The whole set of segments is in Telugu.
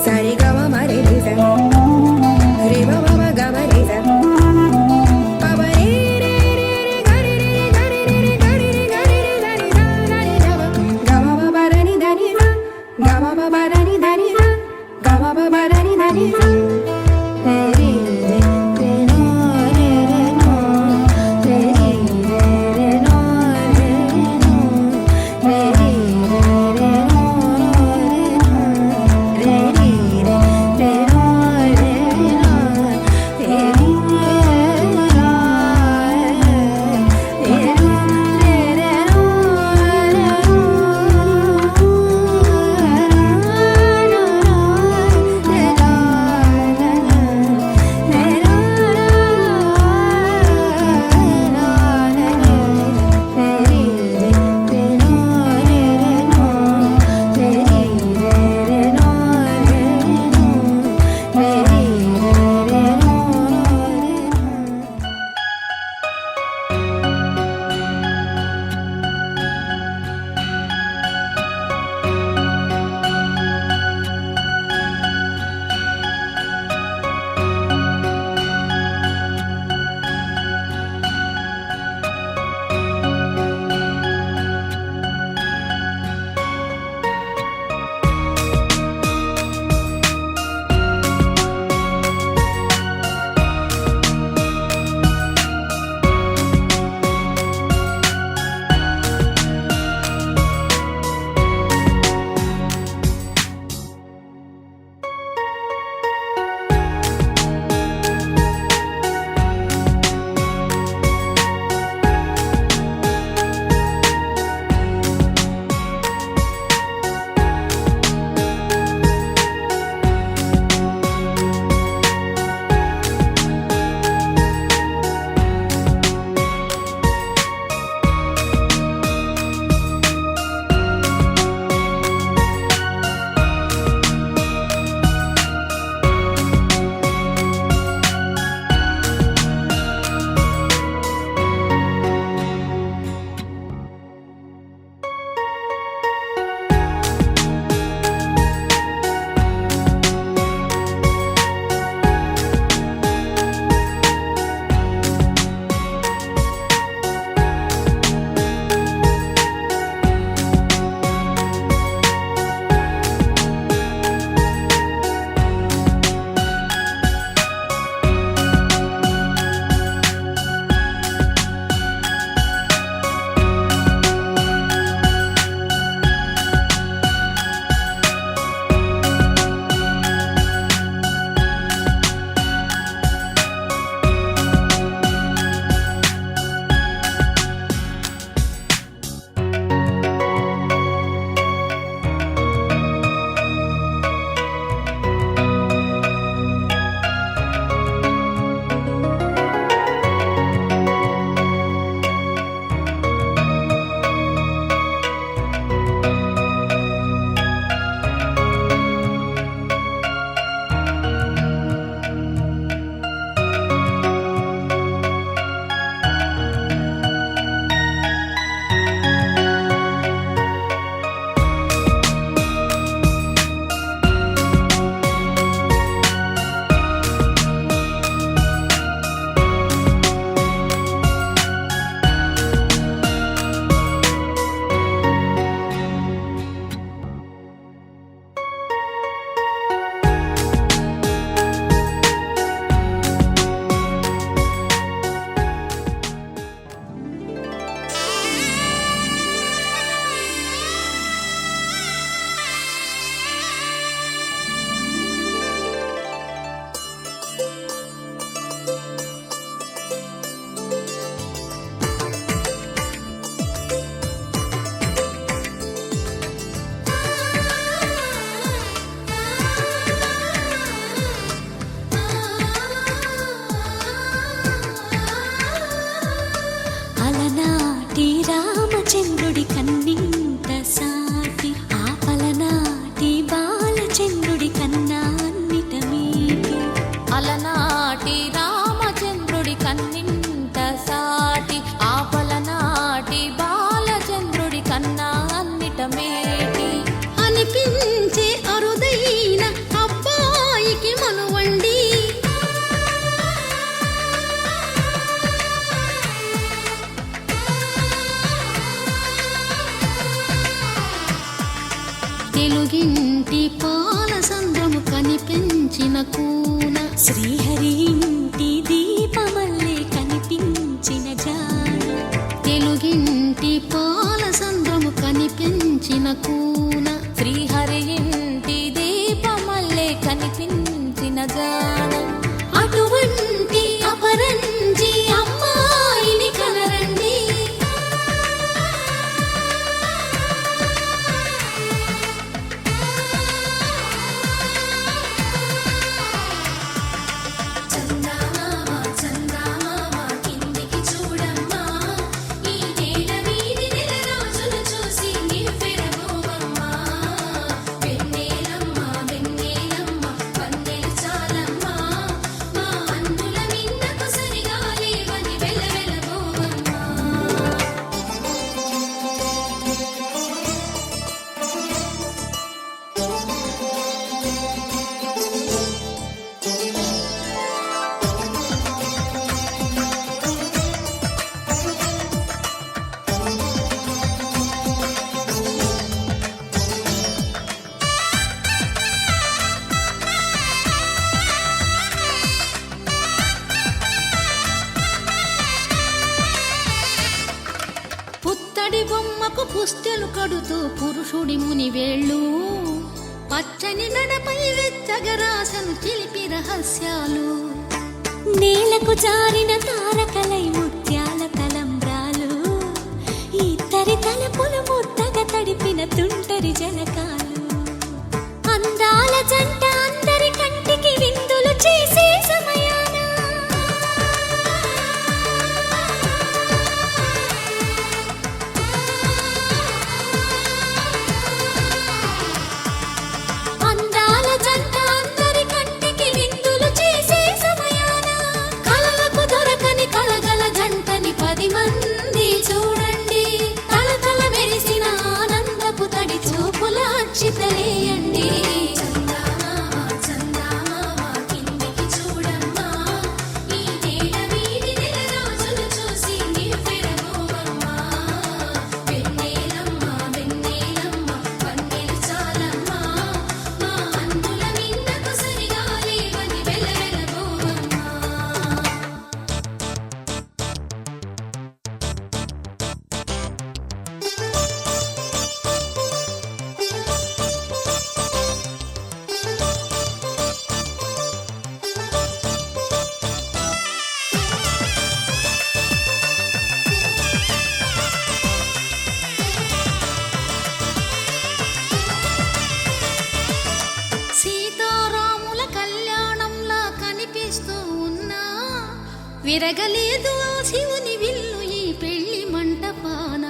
Sari gama mare re sa, re ba ba ba gama re sa. Pa ba re re re re ga re re ga re re ga re re ga re re ga re sa ga re sa ba. Gama ba ba da ni sa, gama ba ba da ni sa, gama ba ba da ni sa. Re re re no re re no, re re re no re no, re re re no re re no, re re no re no, re re తెలుగింటి పాల సంద్రము కనిపించిన కూన శ్రీహరి ఇంటి దీపమల్లే కనిపించిన జాన తెలుగింటి పాల సంద్రము కనిపించిన కూన శ్రీహరి ఇంటి దీపమల్లే కనిపించిన జాన అటువంటి అపరంజి అమ్మాయిని కనరండి చందమామ చందమామ కిందికి చూడమ్మా ఈ నేల వీధి నెల రోజులు చూసి నివ్వెరబోవమ్మా వెన్నెలమ్మ వెన్నెలమ్మ వన్నెలు చాలమ్మా మా అందుల మిన్నకు సరిగా లేవని వెలవెలబోవమ్మా పుత్తడి బొమ్మకు పుస్తెలు కడుతూ పురుషుడి ముని వేళ్ళు పచ్చని నడపై వెచ్చగరాసను చిలిపి రహస్యాలు నేలకు జారిన తారకలై ముత్యాల తలంబ్రాలు ఇద్దరి తలపులు ముద్దగా తడిపిన తుంటరి జలకాలు అందాల జంట అందరి కంటికి విందులు చేసే సమయాన అందాల జంట అందరి కంటికి విందులు చేసే సమయాన కలలకు దొరకని కలగల జంటని 10 మంది చూడండి తలతల మెరిసిన ఆనందపు తడి చూపుల అక్షితలేయండి చందమామ చందమామ కిందికి చూడమ్మా ఈ నేల వీధి నెల రోజులు చూసి నివ్వెరబోవమ్మా వెన్నెలమ్మ వెన్నెలమ్మ వన్నెలు చాలమ్మా మా అందుల మిన్నకు సరిగా లేవని వెలవెలబోవమ్మా సీతారాముల కళ్యాణంలా కనిపిస్తూ ఉన్నా విరగలేదు ఆ శివుని విల్లు ఈ పెళ్లి మంటపాన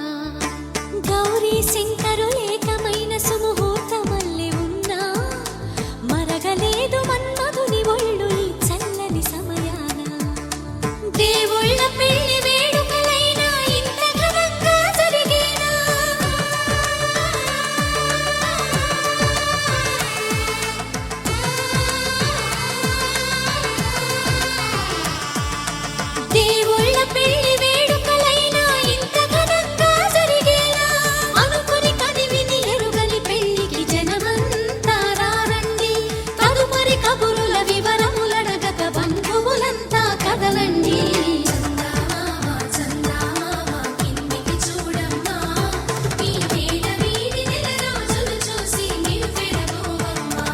గౌరీ శంకరులేకమైన సుముహూర్తమల్లె ఉన్నా మరగలేదు మన్మధుని ఒళ్ళు ఈ చల్లని సమయాన దేవుళ్ళ పెళ్లి వేడుకలైనా ఇంత ఘనంగా జరిగేనా దేవుళ్ళ పెళ్లి వేడుకలైనా ఇంత ఘనంగా జరిగేనా అనుకుని కదివిని ఎరుగని పెళ్లికి జనమంతా రారండి తదుపరి కబురుల వివరములడగక బంధువులంతా కదలండి చందమామ చందమామ కిందికి చూడమ్మా ఈ నేల వీధి నెల రోజులు చూసి నివ్వెరబోవమ్మా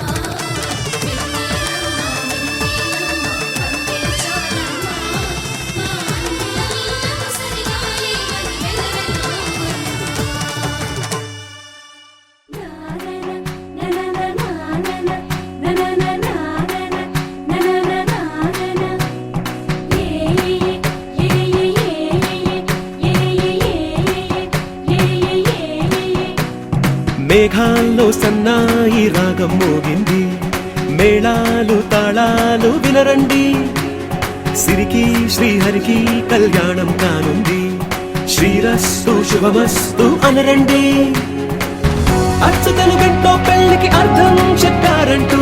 వెన్నెలమ్మ వెన్నెలమ్మ వన్నెలు చాలమ్మా మా అందుల మిన్నకు సరిగా లేవని మేఘాల్లో సన్నాయి రాగం మోగింది మేళాలు తాళాలు వినరండి సిరికి శ్రీహరికి కళ్యాణం కానుంది శ్రీరస్తు శుభమస్తు అనరండి అచ్చతలు గంటో పెళ్లికి అర్థం చెప్పారంటూ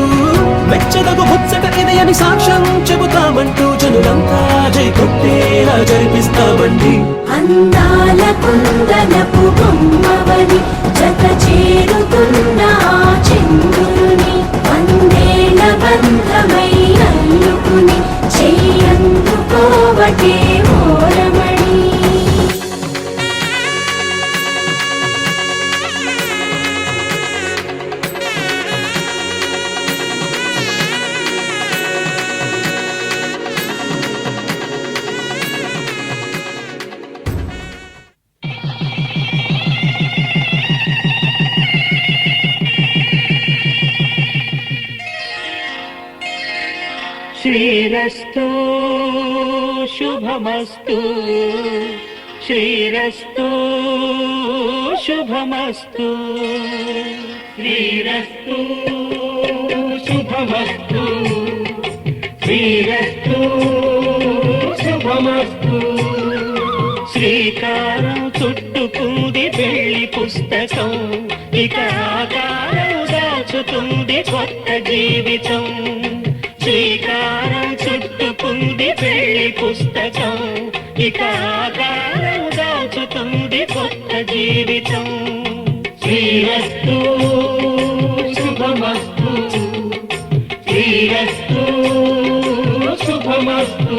మెచ్చదగు ముచ్చట ఇది అని సాక్ష్యం చెబుతామంటూ జనులంతా జై కొట్టేలా జరిపిస్తామండి అందాల కుందనపు బొమ్మవని జత చేరుతున్న ఆ చిన్న శ్రీరస్తు శుభమస్తు శ్రీరస్తు శుభమస్తు శ్రీరస్తు శుభమస్తు శ్రీరస్తు శుభమస్తు శ్రీకారం చుట్టుకుంది పెళ్లి పుస్తకం ఇక ఆకారం దాచుతుంది కొత్త జీవితం శ్రీకారం చుట్టుకుంది పెళ్లి పుస్తకం ఇక ఆకారం దాచుతుంది కొత్త జీవితం శ్రీరస్తు శుభమస్తు శ్రీరస్తు శుభమస్తు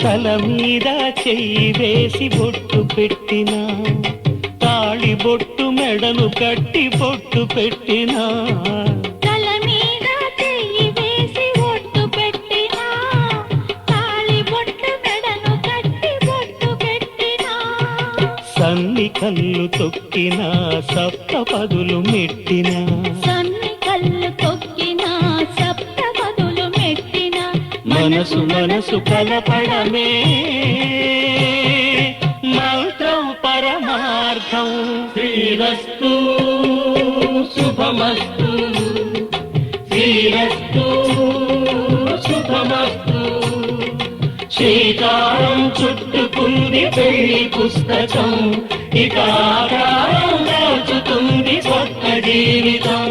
తల మీద చెయ్యి వేసి బొట్టు పెట్టినా తాళి బొట్టు మెడను కట్టి బొట్టు పెట్టినా తల మీద చెయ్యి వేసి ఒట్టు పెట్టినా తాళి బొట్టు మెడను కట్టి బొట్టు పెట్టినా సన్ని కళ్ళు తొక్కినా సప్త పదులు మెట్టినా సన్ని కళ్ళు తొక్కినా సప్త పదులు మెట్టినా మనసు మనసు కలపడమే మంత్రం పరమార్థం శ్రీరస్తు శుభమస్తు శ్రీరస్తు శుభమస్తు శ్రీకారం చుట్టుకుంది పెళ్లి పుస్తకం ఇక ఆకారం దాచుతుంది కొత్త జీవితం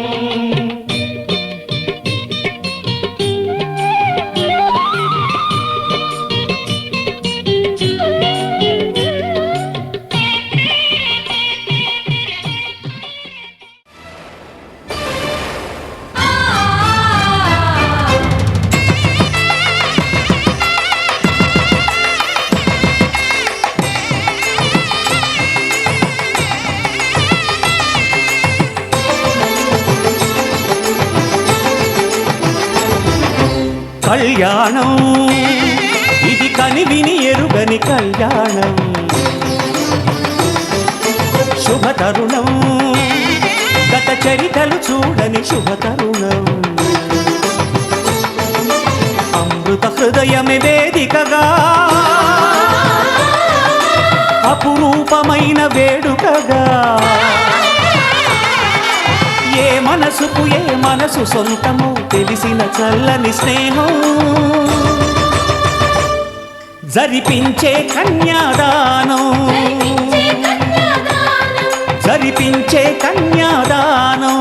కళ్యాణం ఇది కనివిని ఎరుగని కళ్యాణం శుభతరుణం గత చరితలు చూడని శుభతరుణం అమృత హృదయమే వేదికగా అపురూపమైన వేడుకగా ఏ మనసుకు ఏ మనసు సొంతము తెలిసిన చల్లని స్నేహం జరిపించే కన్యాదానం జరిపించే కన్యాదానం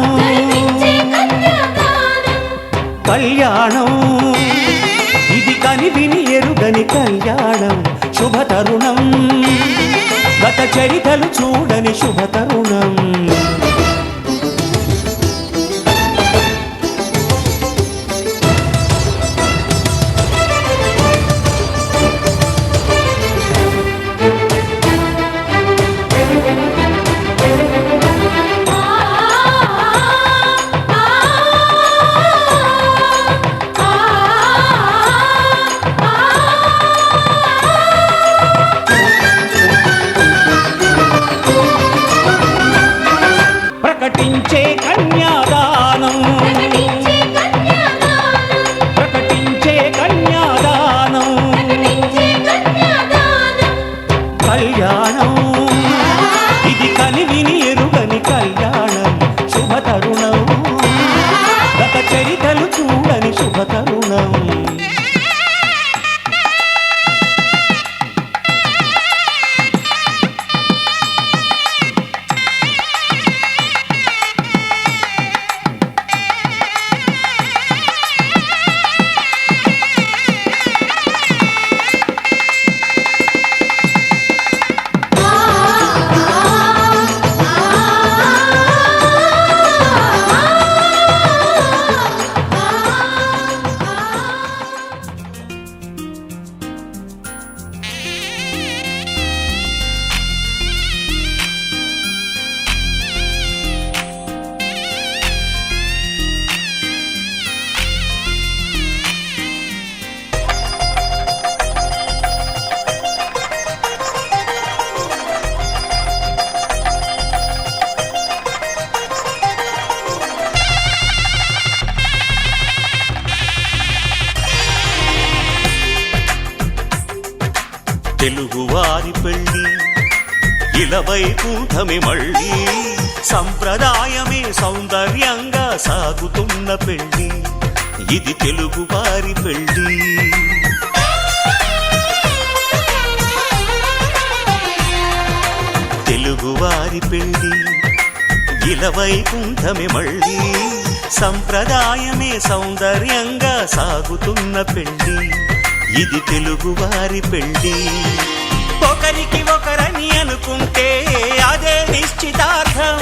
కళ్యాణం ఇది కనివిని ఎరుగని కళ్యాణం శుభతరుణం గత చరితలు చూడని శుభతరుణం తెలుగువారి పెళ్ళి ఇలవైకుంఠమే మళ్ళీ సంప్రదాయమే సౌందర్యంగా సాగుతున్న పెళ్ళి ఇది తెలుగువారి పెళ్ళి తెలుగువారి పెళ్ళి ఇలవైకుంఠమే మళ్ళీ సంప్రదాయమే సౌందర్యంగా సాగుతున్న పెళ్ళి ఇది తెలుగువారి పెళ్ళి ఒకరికి ఒకరని అనుకుంటే అదే నిశ్చితార్థం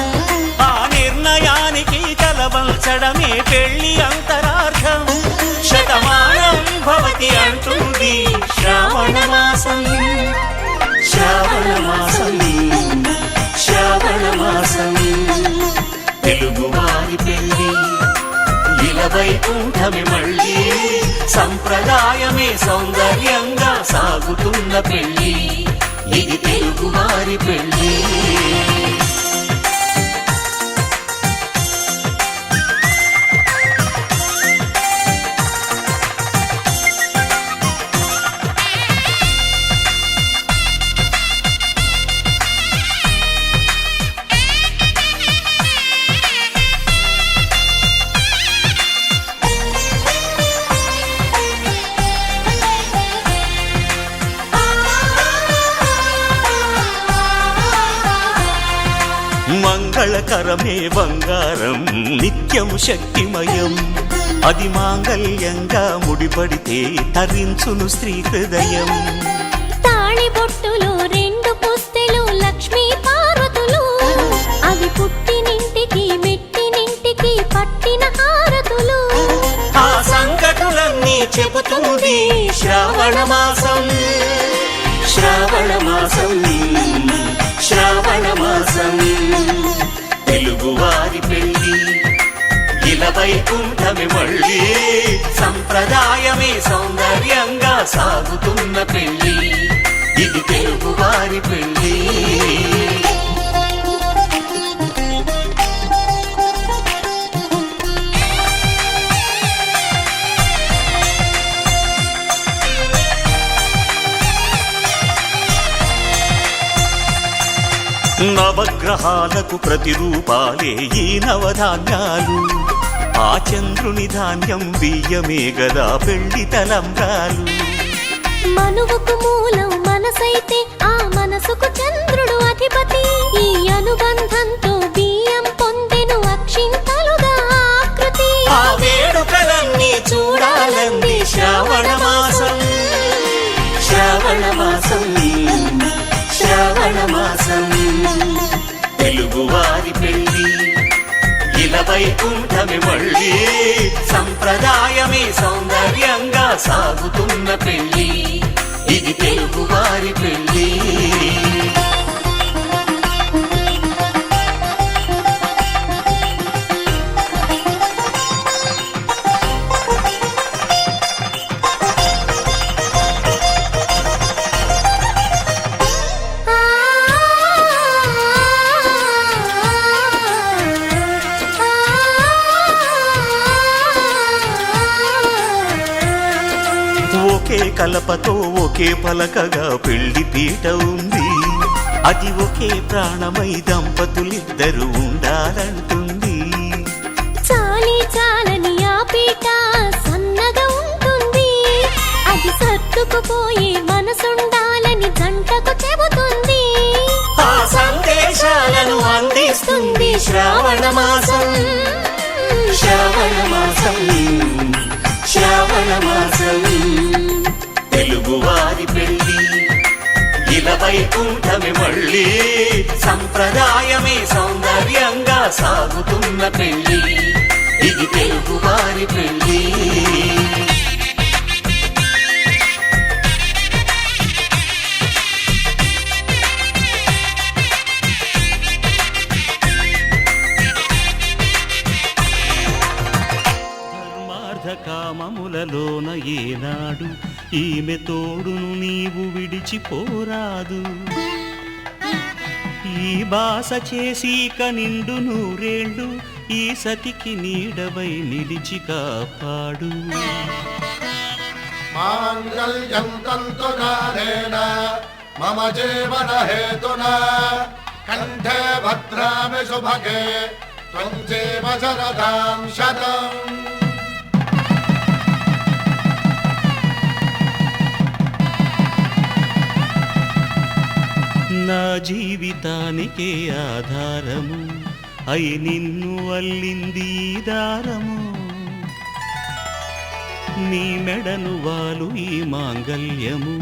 ఆ నిర్ణయానికి తలవంచడమే పెళ్లి అంతరార్థం శతమానం భవతి అంటుంది శ్రావణ మాసం శ్రావణ మాసం శ్రావణ మాసం తెలుగువారి పెళ్ళి ఇలవైకుంఠమే మళ్ళీ సంప్రదాయమే సౌందర్యంగా సాగుతున్న పెళ్ళి ఇది తెలుగువారి పెళ్ళి మంగళకరమే బంగారం నిత్యం శక్తిమయం అది మాంగళ్యంగా ముడిపడితే తరించును స్త్రీ హృదయం తాళిబొట్టులు రెండు పుస్తెలు లక్ష్మీ పార్వతులు అవి పుట్టినింటికి మెట్టినింటికి పట్టిన హారతులు ఆ సంగతులన్నీ చెబుతుంది శ్రావణ మాసం శ్రావణ మాసం శ్రావణ మాసం తెలుగువారి పెళ్ళి ఇలవైకుంఠమే మళ్ళీ సంప్రదాయమే సౌందర్యంగా సాగుతున్న పెళ్ళి ఇది తెలుగువారి పెళ్ళి నవగ్రహాలకు ప్రతిరూపాలే ఈ నవధాన్యాలు ఆ చంద్రుని ధాన్యం బియ్యమే గదా పెళ్లి తలంబ్రాలు మనువుకు మూలం మనసైతే ఆ మనసుకు చంద్రుడు అధిపతి ఈ అనుబంధంతో బియ్యం పొందెను అక్షింతలుగా ఆకృతి ఆ వేడుకలన్నీ చూడాలంది శ్రావణ మాసం శ్రావణ మాసం శ్రావణ మాసం తెలుగువారి పెళ్ళి ఇలవైకుంఠమే మళ్ళీ సంప్రదాయమే సౌందర్యంగా సాగుతున్న పెళ్ళి ఇది తెలుగువారి పెళ్ళి ఒకే కలపతో ఒకే పలకగా పెళ్లి పీట ఉంది అది ఒకే ప్రాణమై దంపతులిద్దరు ఉండాలంటుంది చాలి చాలని ఆ పీట సన్నగా ఉంటుంది అది సర్దుకుపోయే మనసుండాలని జంటకు చెబుతుంది ఆ సందేశాలను అందిస్తుంది శ్రావణ మాసం శ్రావణ మాసం శ్రావణ మాసం తెలుగువారి పెళ్ళి ఇలవైకుంఠమే మళ్ళీ సంప్రదాయమే సౌందర్యంగా సాగుతున్న పెళ్ళి ఇది తెలుగువారి పెళ్ళి కామములలోన ఏనాడు ఈమె తోడును నీవు విడిచిపోరాదు ఈ బాస చేసి కనిండు నూరేళ్ళు ఈ సతికి నీడవై నిలిచి కాపాడు మాంగళ్యం తంతుకారేణ मम जीवन हेतुना कंठे भद्रामि शुभगे त्वं जीव शरदां शतम् నా జీవితానికే ఆధారము అయి నిన్ను అల్లింది ఈ దారము నీ మెడను వాలు ఈ మాంగల్యము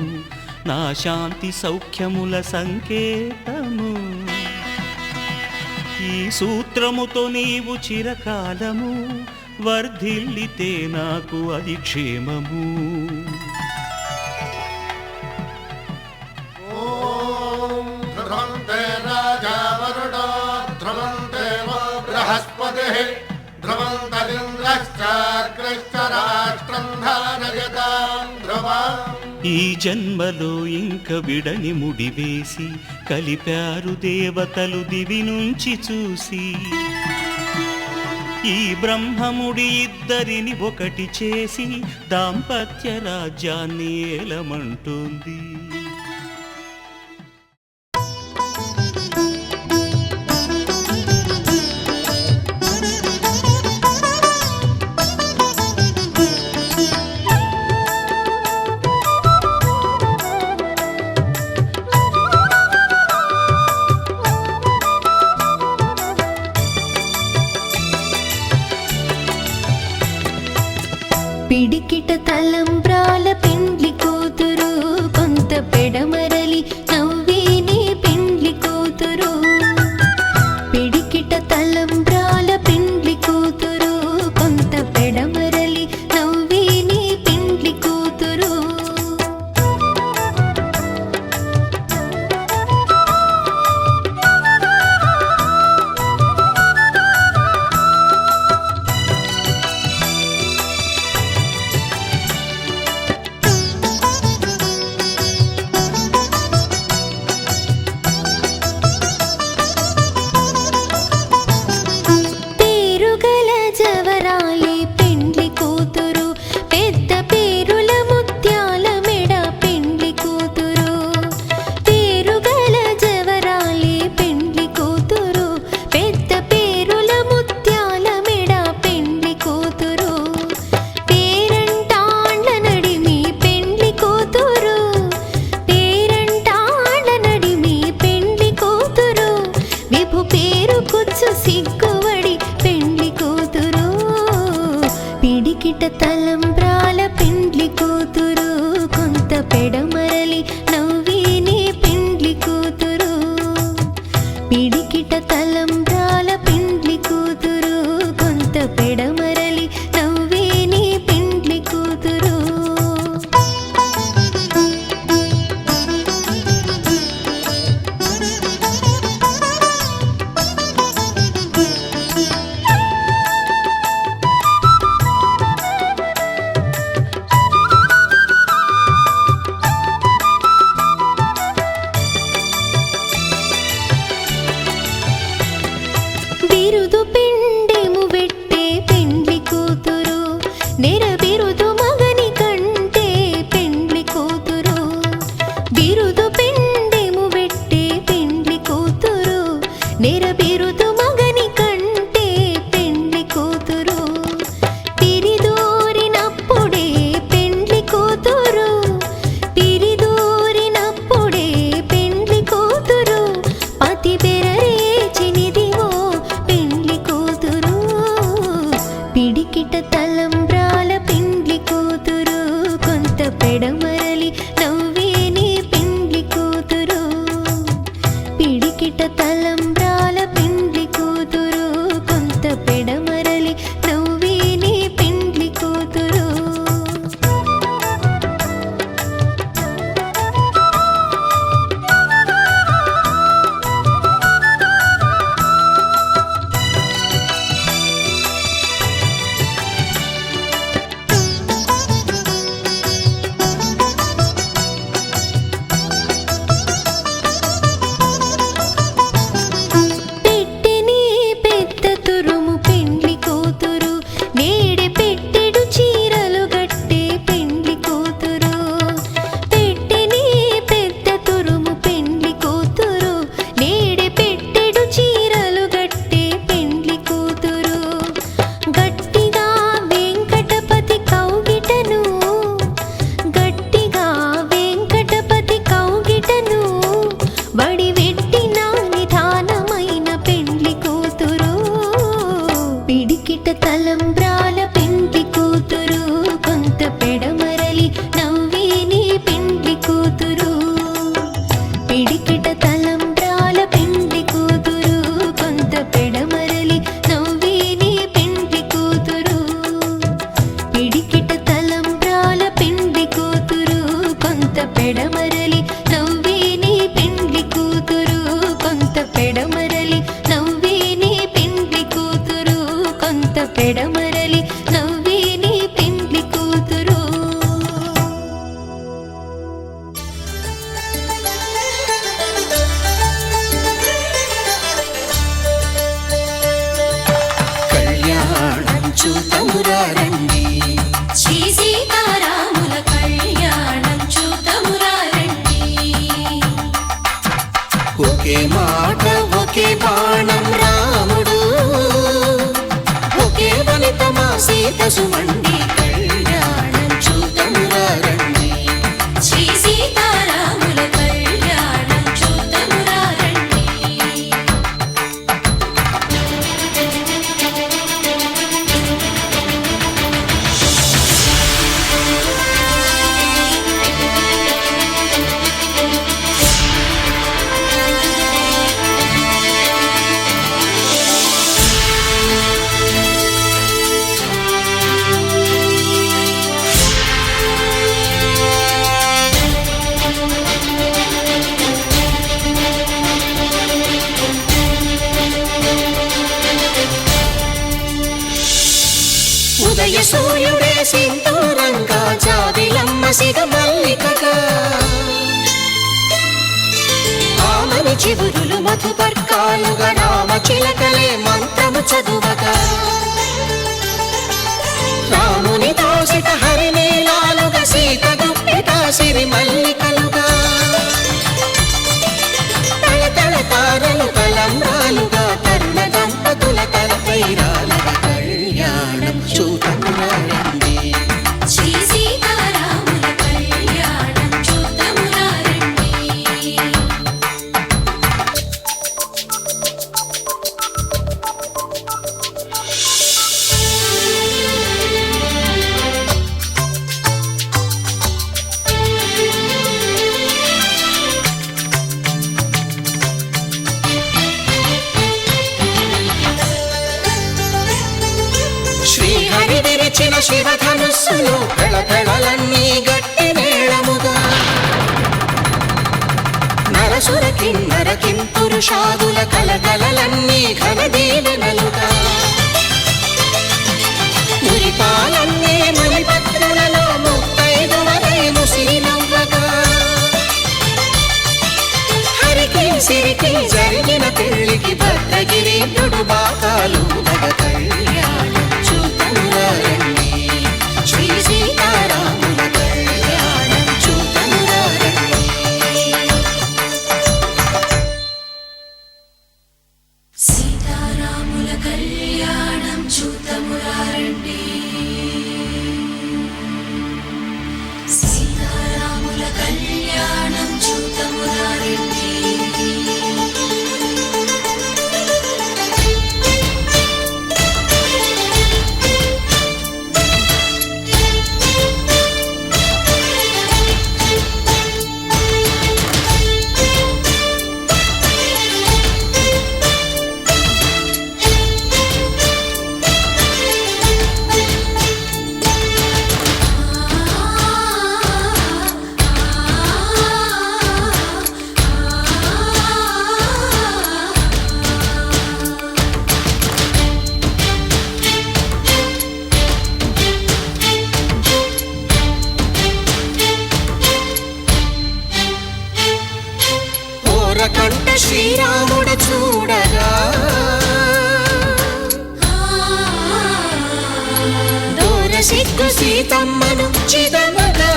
నా శాంతి సౌఖ్యముల సంకేతము ఈ సూత్రముతో నీవు చిరకాలము వర్ధిల్లితే నాకు అది క్షేమము ध्रुवन्ते राजा वरुणो ध्रुवन्ते वो बृहस्पतिः ध्रुवन्तरिन्द्रश्चाग्रश्च राष्ट्रं धारयतां ध्रुवम् ఈ జన్మలో ఇంక విడని ముడివేసి కలిపారు దేవతలు దివి నుంచి చూసి ఈ బ్రహ్మముడి ఇద్దరిని ఒకటి చేసి దాంపత్య రాజ్యాన్ని ఏలమంటుంది పిడికిట తలంబ్రాల పెండ్లి కూతురు కొంత పెడమరలి నవ్విని పెండ్లి కూతురు పిడికిట తలంబ్రాల పెండ్లి కూతురు కొంత పెడమరలి నవ్విని పెండ్లి కూతురు పేరుగల జవరాలి పెండ్లి కూతురు పెద్ద పేరుల ముత్యాల మెడ పెండ్లి కూతురు పేరుగల జవరాలి పెండ్లి కూతురు పెద్ద పేరుల ముత్యాల మెడ పెండ్లి కూతురు పేరంటాండ్ల నడిమి పెండ్లి కూతురు పేరంటాండ్ల నడిమి పెండ్లి కూతురు విభు పేరు కుచ్చు సిగ్గువడి పెండ్లి కూతురు పిడికిట తలంబ్రాల పెండ్లి కూతురు కొంత పెడమరలి నవ్విని పెండ్లి కూతురు పిడికిట తలంబ్రాల పెండ్లి కూతురు కొంత పెడమరలి నవ్విని పెండ్లి కూతురు సుమండి కళ్యాణం చూతమురా రండి. శ్రీ సీతారాముల కళ్యాణం చూతమురా రండి. ఉదయ సూర్యుడే సింధూరంగా జాబిలమ్మ సిగ మల్లికగా ఆమని చివురులు మధుపర్కాలుగా రామ చిలకలే మంత్రము చదువగా రాముని దోసిట హరినీలాలుగా సీత గుప్పిట సిరి మల్లికలుగా తళతళ తారలు తలంబ్రాలుగా తరుణ దంపతుల తలపైరాలుగా కళ్యాణం చూతమురా రండి. శ్రీ సీతారాముల కళ్యాణం చూతమురా రండి. శ్రీహరి విరిచిన శివధనుస్సులు పెళపెళలన్నీ గట్టి మేళముగా నరసుర కిన్నర కింపురుషాదుల కలకలలన్నీ ఘన దీవెనలుగా మురిపాలన్నీ మణిపత్రులలో ముత్తైదువలై ముసిరి నవ్వగా హరికి సిరికి జరిగిన పెళ్లికి భద్రగిరీంద్రుడు బాకాలు నగ కళ్యాణం చూతమురా రండి. శ్రీ సీతారాముల కళ్యాణం చూతమురా రండి. సీతారాముల కళ్యాణం చూతమురా రండి. సీతారాముల కళ్యాణం చూతమురా రండి. ఓరకంట శ్రీరాముడు చూడగా దూర సిగ్గు సీతమ్మను చిదమగా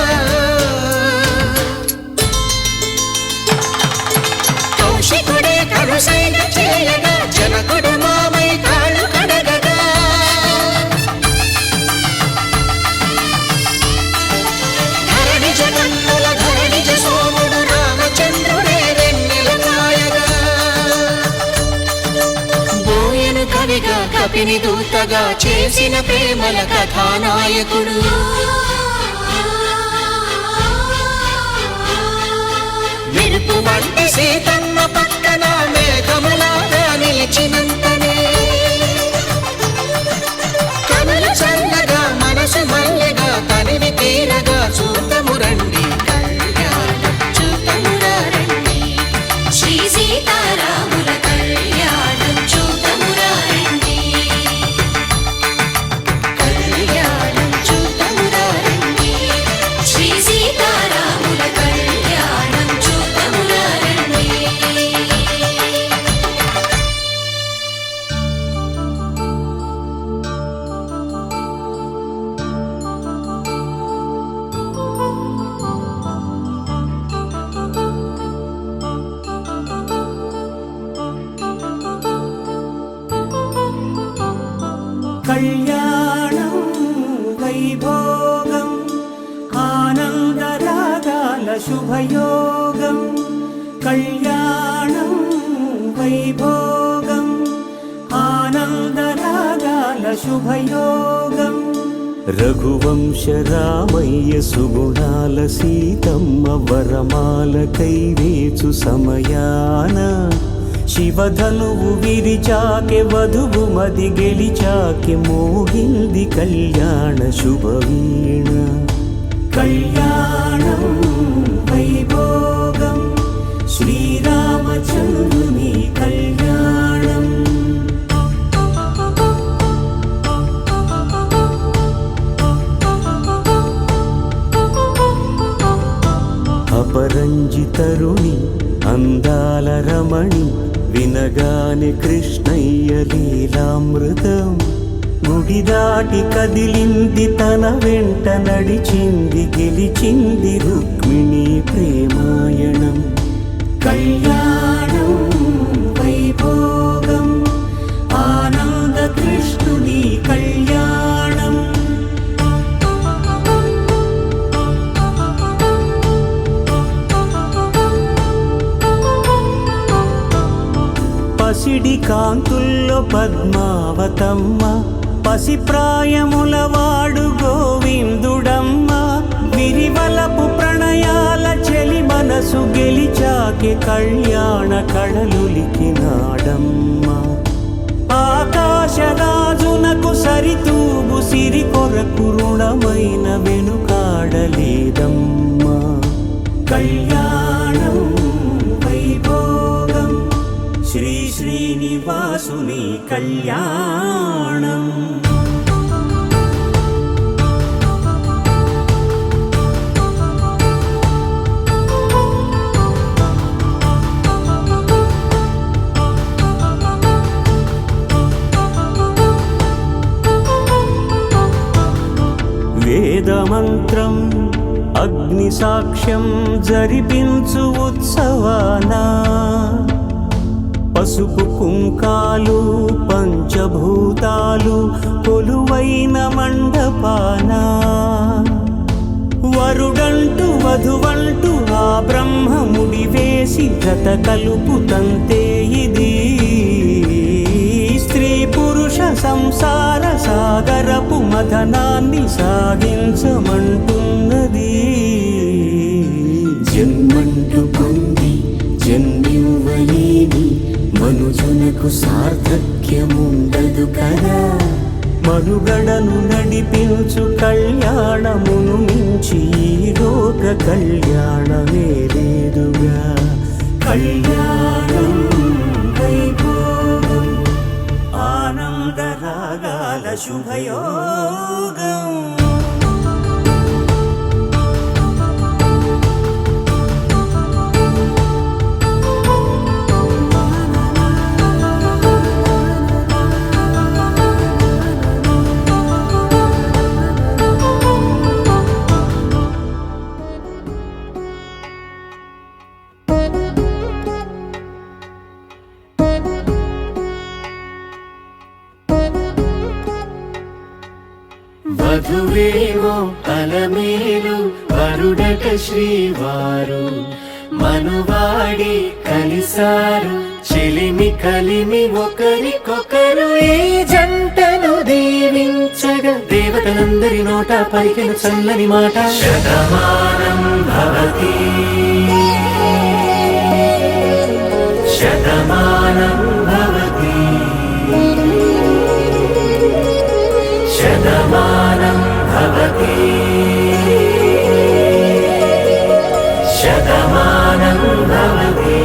కౌశికుడే కరుసైన చేయగా జనకుడు మామై కాళ్ళు కడగగా ధరణి జగన్నుల ధరణిజ సోముడు రామచంద్రుడే వెన్నెల కాయగా బోయను కవిగా కపిని దూతగా చేసిన ప్రేమల కథానాయకుడు మెరుపు వంటి సీతమ్మ పక్కన మేఘములాగా నిలిచినంతనే కనులు చల్లగా మనసు మల్లెగా తనివి తీరగా చూతము రండి కళ్యాణం చూతమురా రండి. శ్రీ సీతారాముల కళ్యాణం చూతమురా రండి. కళ్యాణం చూతమురా రండి. శుభయోగం కళ్యాణం వైభోగం ఆనందరాగాల శుభయోగం రఘువంశ రామయ్య సుగుణాల సీతమ్మ వరమాల కైవేచు సమయాన శివధనువు విరిచాకె వధువు మది గెలిచాకె మోగింది కళ్యాణ శుభవీణ కళ్యాణం వైభోగం శ్రీరామచంద్రుని కళ్యాణం అపరంజి తరుణి అందాల రమణి వినగానే కృష్ణయ్య లీలామృతం గుడి దాటి కదిలింది తన వెంట నడిచింది గెలిచింది రుక్మిణి ప్రేమాయణం కళ్యాణం వైభోగం ఆనంద కృష్ణుని కళ్యాణం పసిడి కాంతుల్లో పద్మావతమ్మ పసిప్రాయముల వాడు గోవిందుడమ్మ విరివలపు ప్రణయాల చెలి మనసు గెలిచాకే కళ్యాణ కళలులికినాడమ్మ ఆకాశరాజునకు సరితూగు సిరి కొరకు రుణమైన వెనుకాడలేదమ్మా కళ్యాణం వైభోగం శ్రీ శ్రీనివాసుని కళ్యాణం వేదమంత్రం అగ్ని సాక్ష్యం జరిపించు ఉత్సవానా పసుపు కుంకాలు పంచభూతాలు కొలువైన మండపాన వరుడంటూ వధువంటూ ఆ బ్రహ్మముడి వేసి జత కలుపుతంతే ఇది స్త్రీ పురుష సంసార సాగరపు మథనాన్ని సాగించమంటున్నది జన్మంటూ పొంది జన్మివ్వలేని మనుజునకు సార్థక్యముండదు కదా మనుగడను నడిపించు కళ్యాణమును మించి ఈ లోక కళ్యాణమే లేదుగా కళ్యాణం వైభోగం ఆనందరాగాల శుభయోగం వధువేవో అలమేలు వరుడట శ్రీవారు మనువాడి కలిసారు చెలిమి కలిమి ఒకరికొకరు ఈ జంటను దీవించగా దేవతలందరి నోట పలికిన చల్లని మాట శతమానం భవతి శతమానం భవతి శతమానం భవతి శతమానం భవతి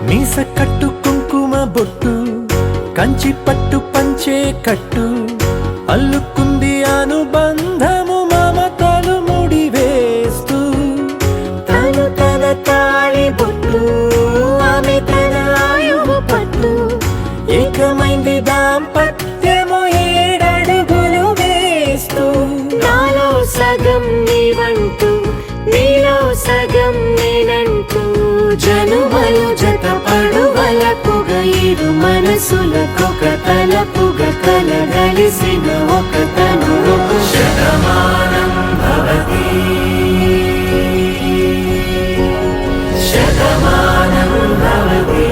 మీస కట్టు కుంకుమ బొట్టు కంచి పట్టు పంచే కట్టు అల్లుకుంది అనుబంధము మమతలు ముడివేస్తూ తను తన తాళి బొట్టు ఆమె తన ఆయువు పట్టు ఏకమైంది దాంపత్యము 7 అడుగులు వేస్తూ నాలో సగం నీవంటూ నీలో సగం నేనంటూ జనుమలు జత పడువలకుగా 7 మనసుల తెలిసిన ఒకతను శతమానం భవతి శతమానం భవతి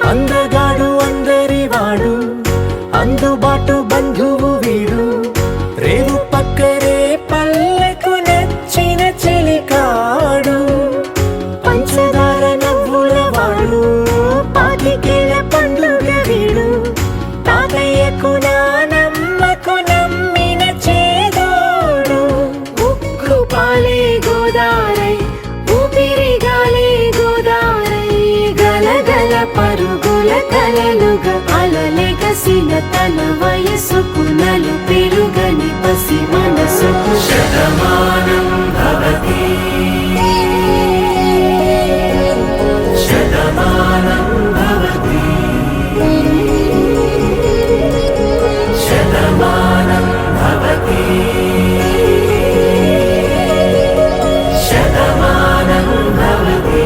అందగాడు అందరివాడు అందుబాటు బంధువు వీడు రేవు పక్కరే పల్లెకు నచ్చిన చెలికాడు పంచదార నవ్వుల వాడు పాతికేల పండుగ వీడు తాతయ్యకు నానమ్మకు నమ్మిన చేదోడు ఉక్కు పాలే గోదారై ఊపిరి గాలే గోదారై గలగల పరుగుల కలలుగా అలలెగసిన తన వయసుకు నలు పెరుగని పసి మనసుకు శతమానం భవతి శతమానం భవతి శతమానం భవతి శతమానం భవతి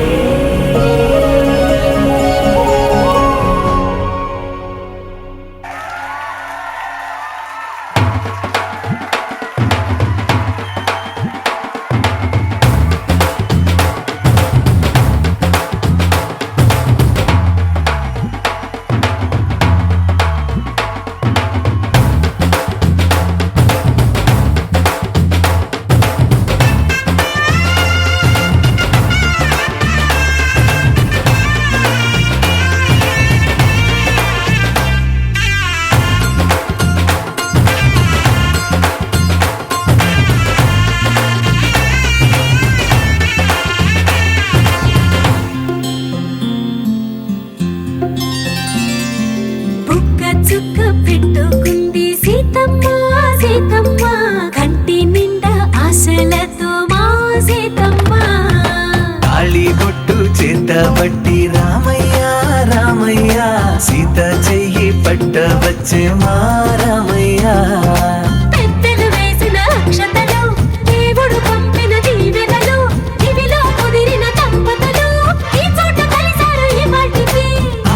బుక్క చుక్క పెట్టుకుంది సీతమ్మ సీతమ్మ కంటి నిండా ఆశలతో మా సీతమ్మ తాళి బొట్టు చేతబట్టి రామయ్య రామయ్య సీత చెయ్యి పట్ట వచ్చే మా రామయ్య పెద్దలు వేసిన అక్షతలు దేవుడు పంపిన దీవెనలు ఇవిలో కుదిరిన దంపతులు ఈ చోట కలిసారు ఈ మాటికి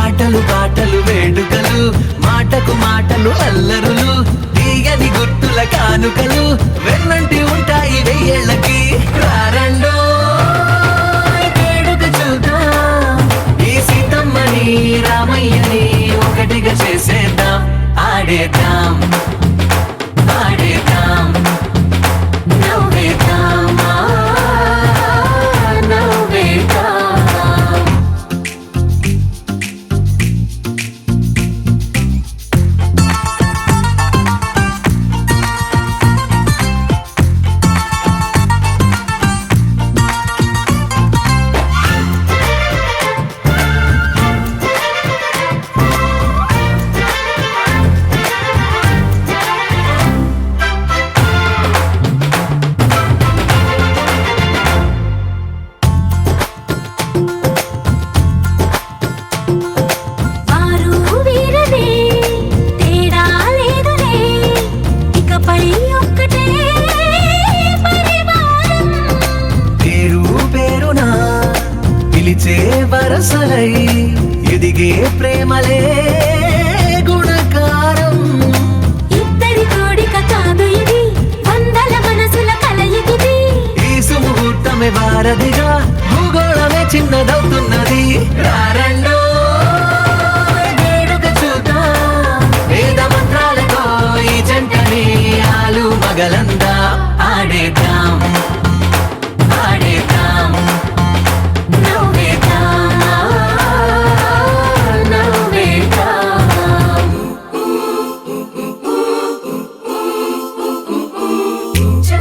ఆటలు పాటలు వేడుకలు మాటకు మాటలు అల్లరులు తీయని గుర్తుల కానుకలు వెన్నంటి ఉంటాయి వెయ్యేళ్ళకి రారండో వేడుక చూద్దాం ఈ సీతమ్మని రామయ్యని ఒకటిగా చేసేద్దాం ఆడేద్దాం ఆడేద్దాం నవ్వేద్దాం నవ్వేద్దాం వారు వీరనే తేడా లేదులే ఇకపై ఒక్కటే పరివారం పేరు పేరునా పిలిచే వరసలై ఎదిగే ప్రేమలే గుణకారం ఇద్దరి కోడిక కాదు ఇది వందల మనసుల కలయికిది ఈ సుముహూర్తమే వారధిగా భూగోళమే చిన్నదవుతున్నది రారండో వేడుక చూద్దాం వేద మంత్రాలతో ఈ జంటని ఆలు మగలందా ఆడేద్దాం ఆడేద్దాం నవ్వేద్దాం నవ్వేద్దాం చ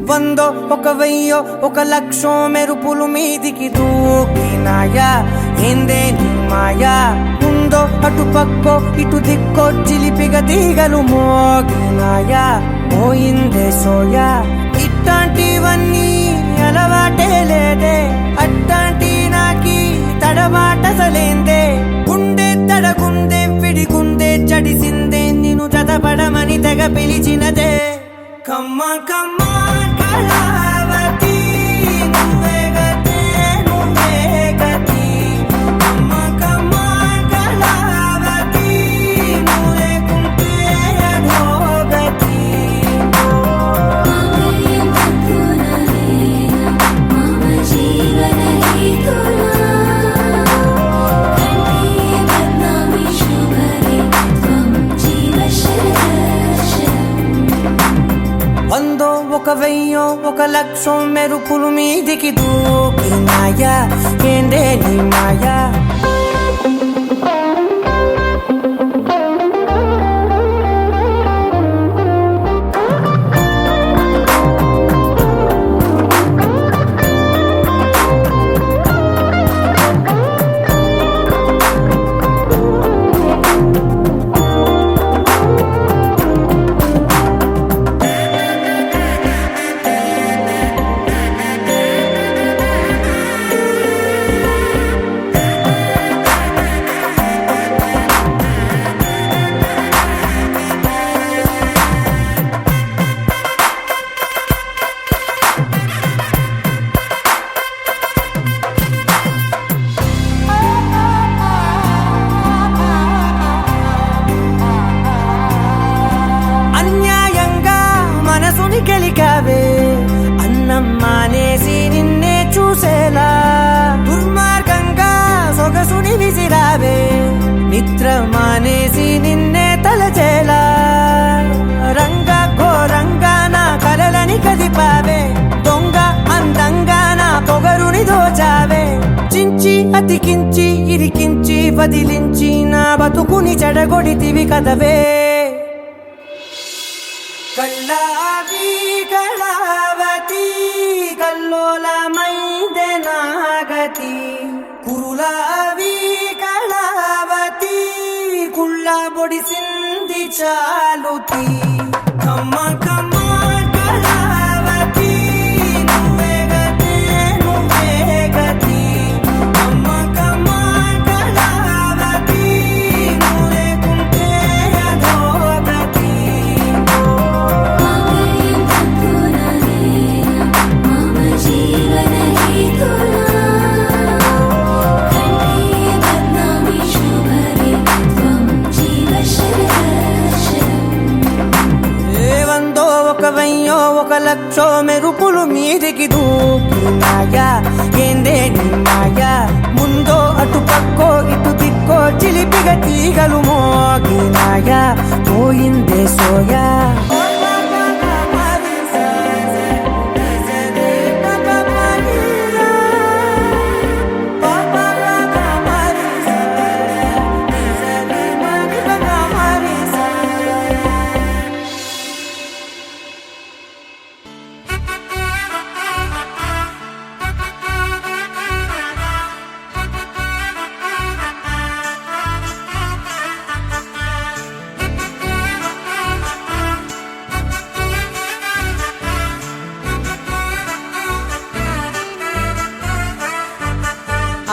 వందో ఒక వెయ్యో ఒక లక్షో మెరుపులు మీదికి దూకినాయా ఏందే నీ మాయా ఉందో అటు పక్కో ఇటు దిక్కో చిలిపిగా తీగలు మోగినాయా పోయిందే సోయా ఇట్లాంటివన్నీ అలవాటే లేదే అట్లాంటి నాకి తడబాటసలేందే గుండె తడగుందే విడిగుందే చడిసిందే నిన్ను చదపడమని తెగ పిలిచినదే కమ్మ కమ్మ కళావతి నువ్వే గతే నువ్వే గతి కమ్మ కమ్మ కళావతి నువ్వు లేకుంటే అధోగతి వందో ఒక వెయ్యో ఒక లక్షో మెరుపులు మీదికి దూకినాయా ఏందే నీ మాయా గెలికావే అన్నం మానేసి నిన్నే చూసేలా దుర్మార్గంగా సొగసుని విసిరావే నిద్ర మానేసి నిన్నే తలచేలా రంగ ఘోరంగా నా కలలని కదిపావే దొంగ అందంగా నా పొగరుని దోచావే చించి అతికించి ఇరికించి వదిలించి నా బతుకుని చెడగొడితివి కదవే కళ్ళావి కళావతి కల్లోలమైందే నాగతి కురులావి కళావతి కుళ్ళ బొడిసింది చాలుతి కమ్మ కమ్మ కళావతి నువ్వే గతే నువ్వే గతి కమ్మ కమ్మ కళావతి నువ్వు లేకుంటే అధోగతి వెయ్యో ఒక లక్షో మెరుపులు మీదికి దూకినాయా ఏందే నీ మాయా ముందో అటు పక్కో ఇటు దిక్కో చిలిపిగా తీగలు మోగినాయా పోయిందే సోయా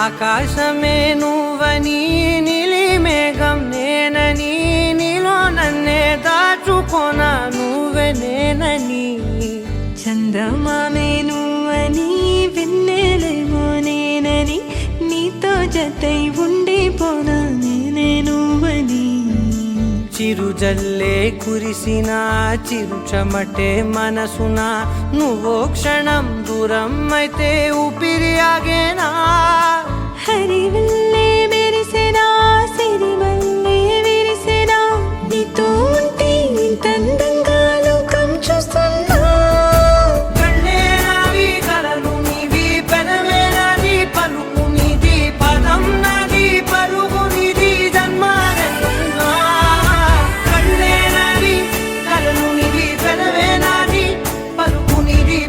ఆకాశమే నువ్వని నీలి మేఘం నేనని నీలో నన్నే దాచుకోన నువ్వే నేనని చందమామే నువ్వని వెన్నెలేమో నేనని నీతో జతై ఉండిపోనా నేనే నువ్వని చిరుజల్లే కురిసిన చిరు చెమటే మనసున నువ్వో క్షణం దూరం అయితే ఊపిరి ఆగేనా హరివల్లే మెరిసెనా సిరివల్లే విరిసెనా నీతో ఉంటే ఇంతందంగా లోకం చూస్తున్నా కళ్ళే నావి కలలు నీవి పెనవే నాది పలుకు నీది పదం నాది పరుగు నీది జన్మాలెన్నున్నా కళ్ళే నావి కలలు నీవి పెనవే నాది పలుకు నీది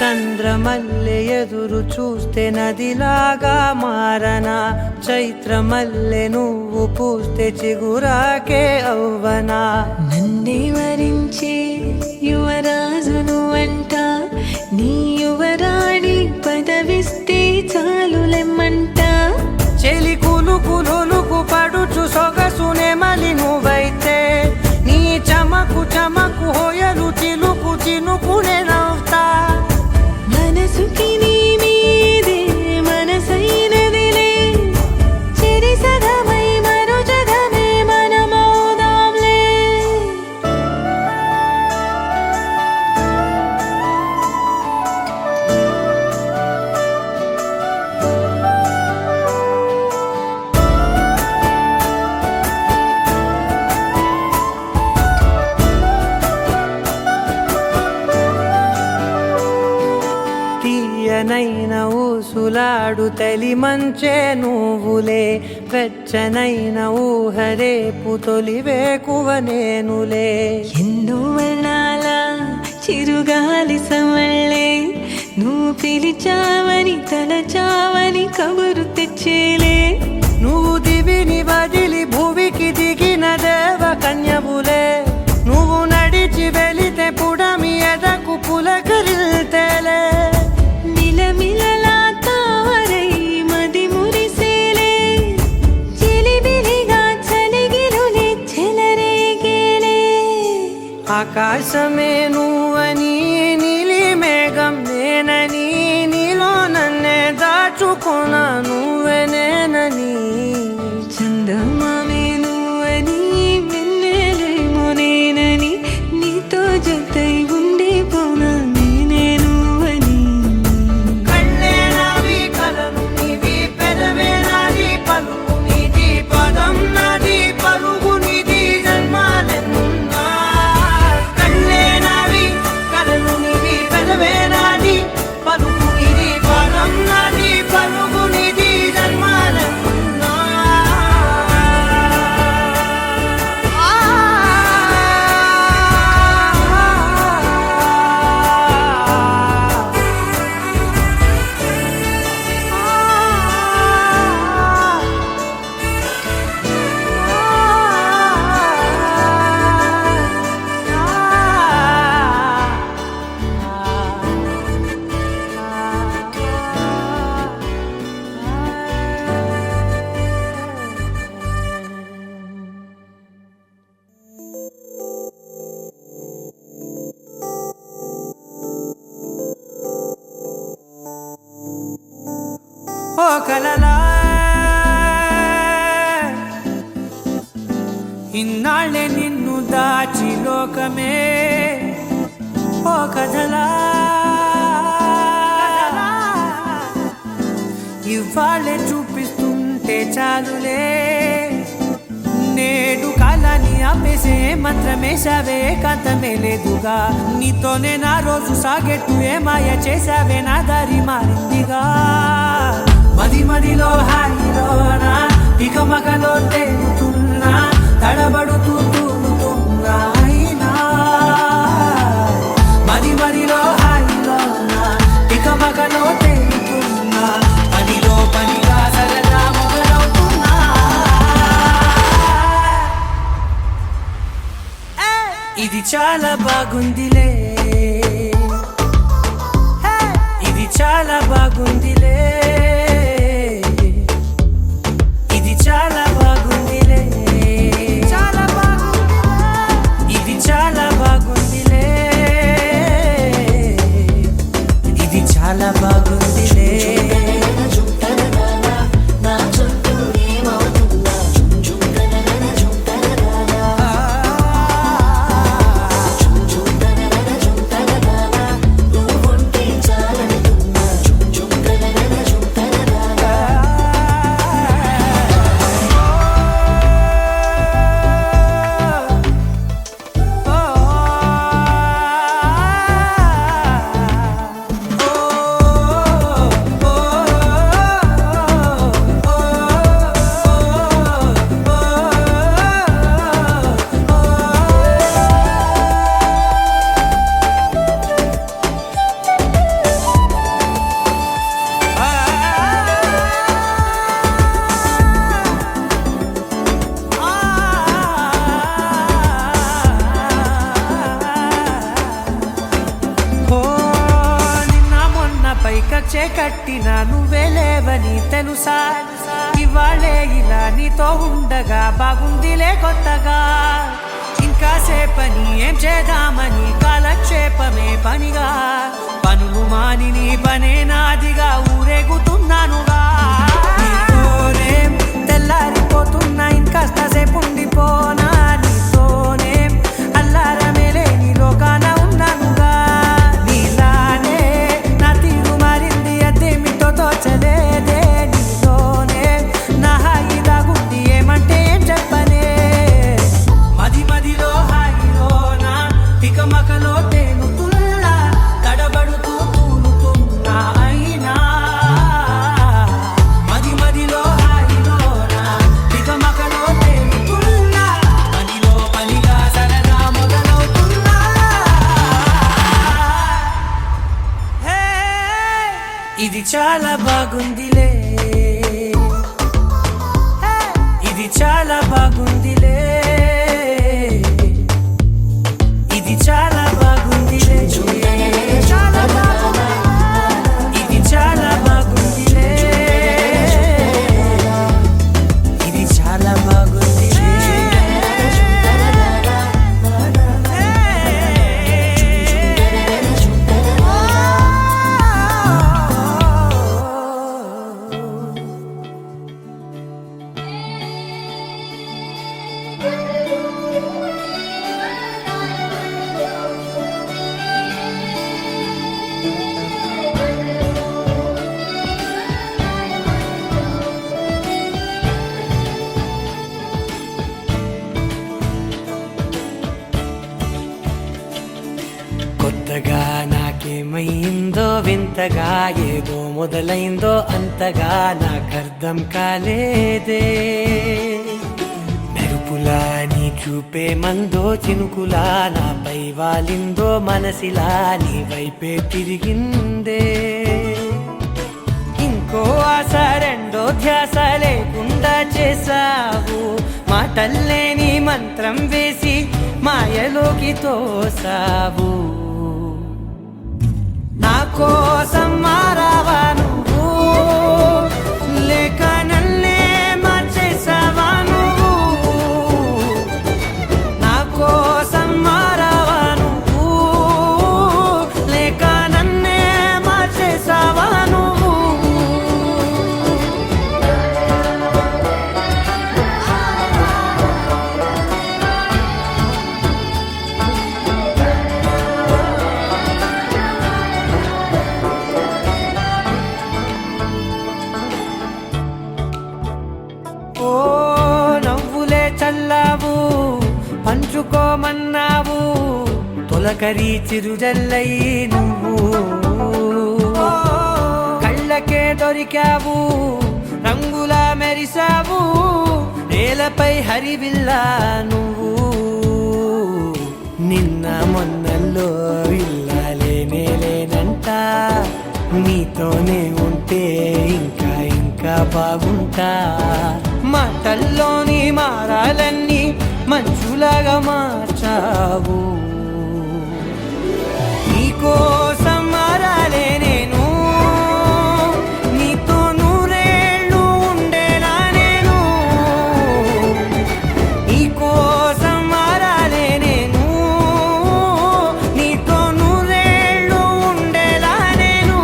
చంద్రమల్లె ఎదురు చూస్తే నదిలాగా మారనా చైత్రమల్లె నువ్వు పూస్తే చిగురాకే అవ్వనా నన్నే వరించే యువరాజును అంట నీ యువరాణి పదవిస్తే చాలులెమ్మంట చెలి కులుకు పడుచు సొగసునే మలి నువ్వైతే నీ చమకు చమకు హోయలు చిలుకు చినుకునే నవ్వుతా మనసుకి నీ మీదే మనసైనదిలే చెరి సగమై మరో జగమే మనమౌదాంలే తీయనైన ఊసులాడు తలి మంచే నువ్వులే వెచ్చనైన ఊహరేపు తొలి వేకువ నేనులే ఎన్నో వర్ణాల చిరుగాలి సమళ్ళే నువ్వు పిలిచావని తలచావని కబురు తెచ్చేలే నువ్వు దివిని వదిలి భూమికి దిగిన దేవ కన్యవులే నువ్వు నడిచి వెళితే పుడమి ఎదకు పులకరిల్తేలే మిలమిలలా తారై మది మురిసేలే చిలిబిలిగా చలిగిలులే చెలరేగేలే ఆకాశమే నువ్వని నీలి మేఘం నేనని నీలో నన్నే దాచుకున్నా నువ్వే నేనని చందమామే నువ్వని వెన్నెలేమో నేనని నీతో జతై ఉండిపోనా నేనే నువ్వని కళ్ళే నావి కలలు నీవి పెదవే నాది పలుకు నీది పదం నాది పలుగు నీది జన్మాలెన్నున్నా కళ్ళే నావి కలలు నీవి పెదవే నాది పలుకు నీది పదం నాది పలుగు నీది జన్మాలెన్నున్నా ఓ కలలా ఇన్నాళ్ళే నిన్ను దాచి లోకమే ఓ కథలా ఇవాళ్ళే చూపిస్తుంటే చాలులే నేడు కాలాన్ని ఆపేసే మంత్రమేశావే కాంతమే లేదుగా నీతోనే నా రోజు సాగెట్టు ఏ మాయ చేశావే నా దారి మారిందిగా మది మదిలో హాయిలోనా ఇక మగలో తేలుతున్నా తడబడుతూ తూలుతున్నా అయినా మది మదిలో హాయిలోనా ఇక మగలో తేలుతున్నా పనిలో పనిగా సరదా మొదలవుతున్నా ఇది చాలా బాగుందిలే ఇది చాలా బాగుందిలే ఇది చాలా బాగుందిలే చాలా బాగుందిలే ఇది చాలా బాగుందిలే ఇది చాలా బాగుందిలే కచ్చే కట్టినా నువ్వే లేవని తెలుసా ఇవాళే ఇలా నీతో ఉండగా బాగుందిలే కొత్తగా ఇంకా సేపని ఏం చేద్దామని కాలక్షేపమే పనిగా పనులు మాని నీ పనే నాదిగా ఊరేగుతున్నానుగా నీతోనే తెల్లారిపోతున్నా ఇంకాస్త సేపు ఉండిపోనా నీతోనే అల్లారమే లేని లోకాన ఉన్నానుగా నీలానే నా తీరు మారింది అదేమిటో తోచలేదే నీతోనే నా హాయి దాగుంది ఏమంటే ఏం చెప్పనే మది మదిలో హాయిలోనా తికమకలో తేలుతున్నా తడబడుతూ తూలుతున్నా అయినా మది మదిలో హాయిలోనా తికమకలో తేలుతున్నా పనిలో పనిగా సరదా మొదలవుతున్నా హే, ఇది చాలా బాగుందిలే ఇది చాలా బాగుందిలే ఇది చాలా బాగుందిలే చాలా బాగుంది ఇది చాలా బాగుందిలే ఇది చాలా బాగుందిలే కొత్తగా నాకేమైందో వింతగా ఏదో మొదలైందో అంతగా నాకర్థం కాలేదే మెరుపులా నీ చూపే మందో చినుకులా నాపై వాలిందో మనసిలా నీ వైపే తిరిగిందే ఇంకో ఆశ రెండో ధ్యాస లేకుండా చేసావు మాటల్లే నీ మంత్రం వేసి మాయలోకి తోసావు నా కోసం మారావా నువ్వు లేక నన్నే మార్చేసావా నువ్వు నా కోసం మారావా నువ్వు లేక నన్నే మార్చేసావా నువ్వు ఓ నవ్వులే చల్లావు పంచుకోమన్నావు తొలకరి చిరుజల్లై నువ్వు కళ్ళకే దొరికావు రంగులా మెరిసావు నేలపై హరివిల్లా నువ్వు నిన్న మొన్నల్లో ఇల్లాలేనే లేనంట నీతోనే ఉంటే ఇంకా ఇంకా బాగుంటా మాటల్లోని మారాలన్నీ మంచులాగా మార్చావు నీకోసం మారాలే నేను నీతో నూరేళ్ళు ఉండేలా నేను నీకోసం మారాలే నేను నీతో నూరేళ్ళు ఉండేలా నేను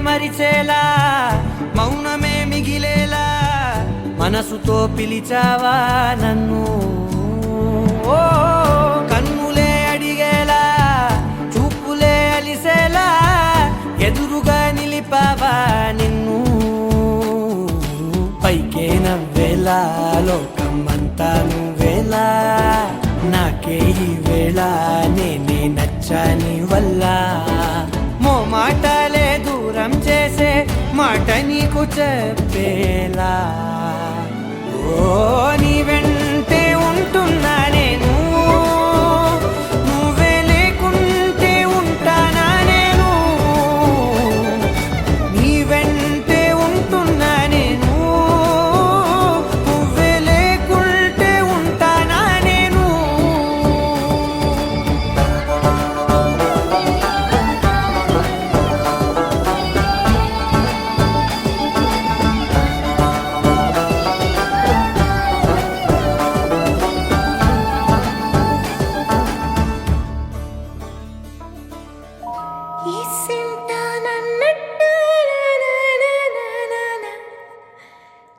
మరిచేలా మౌనమే మిగిలేలా మనసుతో పిలిచావా నన్ను ఓ కన్నులే అడిగేలా చూపులే అలిసేలా ఎదురుగా నిలిపావా నిన్ను పైకే నవ్వేలా లోకం అంతా నువ్వేలా నాకే ఈ వేళ నేనే నచ్చాని వల్ల నీకు చెప్పేలా ఓ నీ వెంటే ఉంటున్నా నేను నువ్వే లేకుంటే ఉంటానా నేను నీ వెంటే ఉంటున్నా నేను నువ్వే లేకుంటే ఉంటానా నేను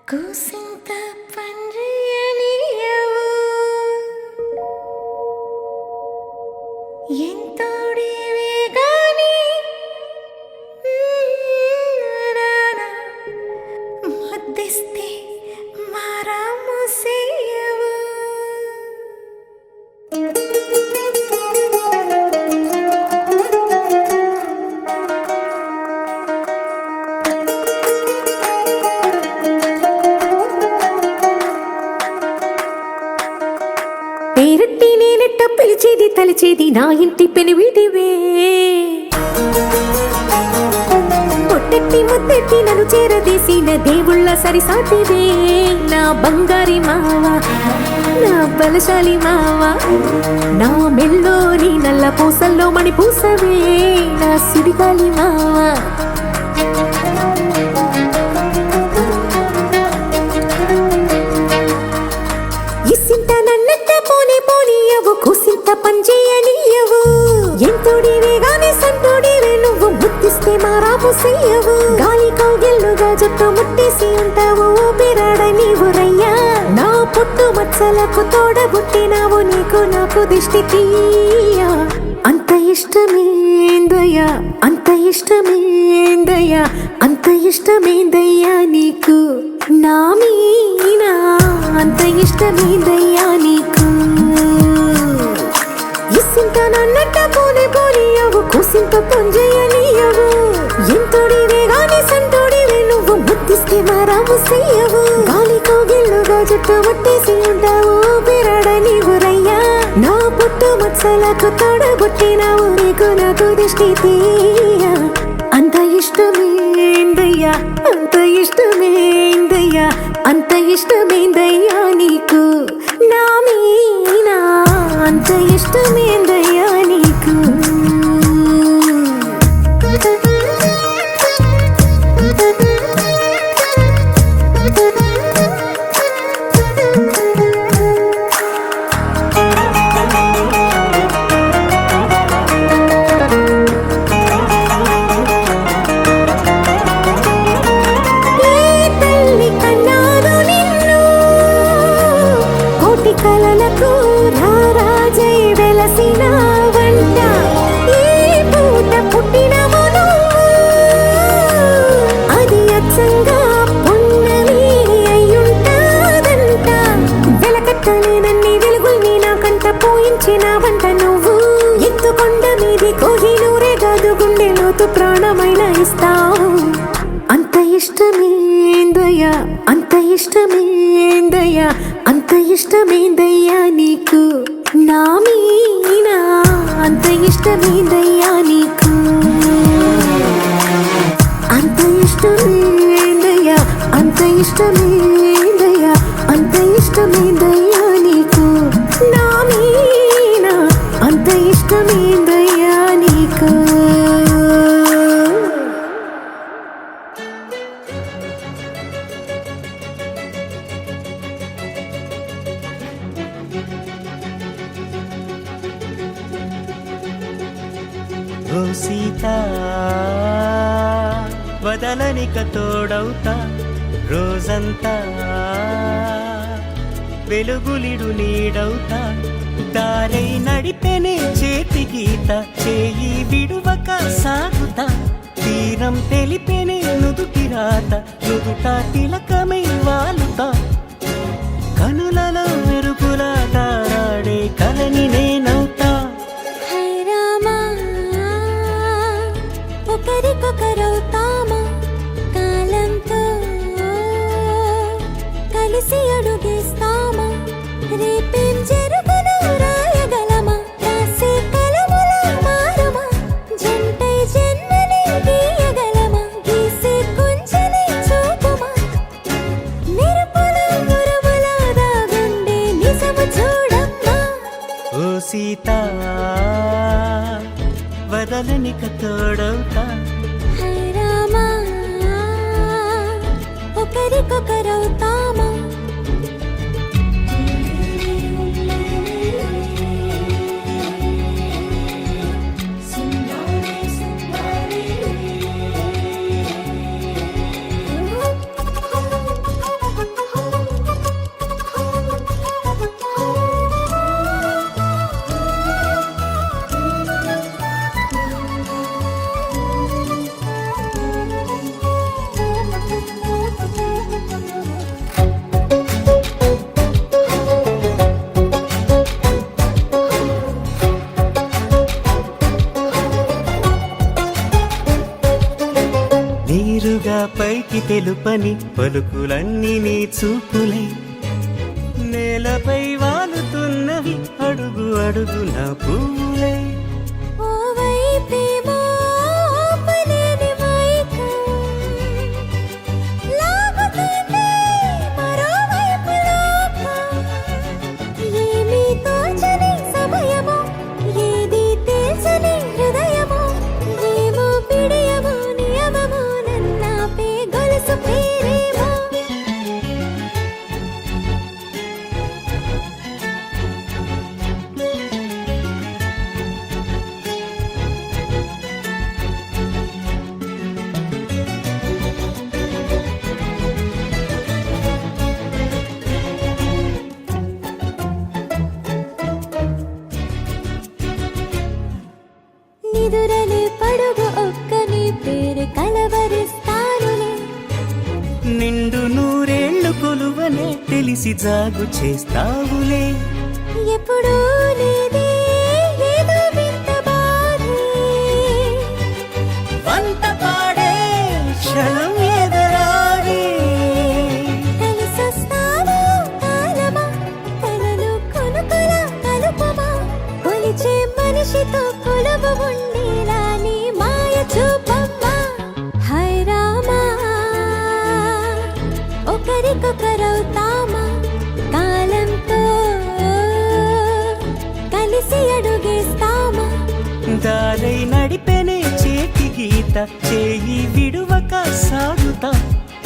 కూసింత పండ్రియనియవు ఎంతోడివే గాని మధ్యస్తే మారాము సేయవు పేరట్టి నేనెట్ట పిలిచేది తలిచేది నా ఇంటి పెనివిడివే పొట్టెట్టి ముద్దెట్టి నన్ను చేరదీసిన దేవుళ్ళ సరిసాటివే నా బంగారి మావా నా బలశాలి మావా నా మెల్లోని నల్ల పూసల్లో మణి పూసవే నా సుడిగాలి మావా ఇసింత నన్నట్ట పోనే పోనీయవు కూసింత పంచేయనీయవు ఎంతోడివే గాని సంతోడివే నువ్వు ముద్దిస్తే మారాము సేయవు గాలి కౌగిల్లుగా జుట్టు ముట్టేసి ఉంటావు ఊపిరాడ నీవు రయ్యా నా పుట్టు మచ్చలకు తోడబుట్టినావు నీకు నాకు దిష్టి తీయా అంత ఇష్టమేందయ్యా అంత ఇష్టమేందయ్యా అంత ఇష్టమేందయ్యా నీకు నా మీనా అంత ఇష్టమేందయ్యా నీకు ఇసింత నన్నట్ట పోనే పోనీయవు కూసింత పొంజయ్యనీయవు ఎంతోడివే గాని సంతోడివే నువ్వు ముద్దిస్తే మారాము సేయవు గాలి కౌగిల్లుగా జుట్టు ముట్టేసి ఉంటావు బిరాడ నీవు రయ్యా నా పుట్టు మచ్చలకు తోడబుట్టినావు నీకు నాకు దిష్టి తీయా అంత ఇష్టమేందయ్యా అంత ఇష్టమేందయ్యా అంత ఇష్టమేందయ్యా నీకు నా మీనా అంత ఇష్టమేందయ్యా నీకు కలలకు రారాజై వెలసిన వంట ఈ పూట పుట్టినవు అది అచ్చంగా పున్నమి అయ్యుంటాదంట వెలకట్టలేనన్ని వెలుగుల్ని నాకంట పోయించిన వంట నువ్వు ఎత్తుకొండ మీది కోహినూరే కాదు గుండె లోతు ప్రాణమైన ఇస్తావు అంత ఇష్టమేందయ్యా అంత ఇష్టమేందయ్యా అంత ఇష్టమేందయ్యా నీకు నా మీనా అంత ఇష్టమేందయ్యా నీకు అంత ఇష్టమేందయ్యా అంత ఇష్టమేందయ్యా అంత ఇష్టమేందయ్యా నీకు నా మీనా అంత ఇష్టమేందయ్యా నీకు ఓ సీత వదలనిక తోడవుతా రోజంతా వెలుగులిడు నీడవుతా దారై నడిపెనే చేతి గీత చేయి విడువక సాగుతా తీరం తెలిపెనే నుదుటి రాత నుదుట తిలకమై వాలుతా కనులలో మెరుపులా తారాడే కలని నేనవుతా ఒకరికొకరవుతామా కాలం కదలనిక తోడవుతా. హై రామా ఒకరికొకరవుతామా నీరుగా పైకి తెలుపని పలుకులన్నీ నీ చూపులై, నేలపై వాలుతున్నవి అడుగు అడుగు నా పూలై. ఓ వైపేమో ఆపలేని మైకం, లాగుతుంది మరోవైపు లోకం. ఏమీ తోచని సమయమో, ఏది తేల్చని హృదయమో, ఏమో పిడియమో నియమమో, నన్నాపే గొలుసు పేరేమో. నిదురలే పడుగు ఒక్కని పేరు కలవరిస్తానులే. నిండు నూరేళ్లు కొలువనే తెలిసి జాగు చేస్తావులే. ఎప్పుడూ లేదే ఏదో వింత బాధే, వంత పాడే క్షణం ఎదరాడే. కలిసొస్తావో కాలమా, కలలు కొనుకల కలుపమా, కొలిచే మనిషితో కొలువు ఉండేలా నీ మాయ చూపమ్మా. హై రామా ఒకరికొకరవుతామా, కాలంతో కలిసి అడుగేస్తామా. దారై నడిపెనే చేతి గీత, చేయి విడువక సాగుతా.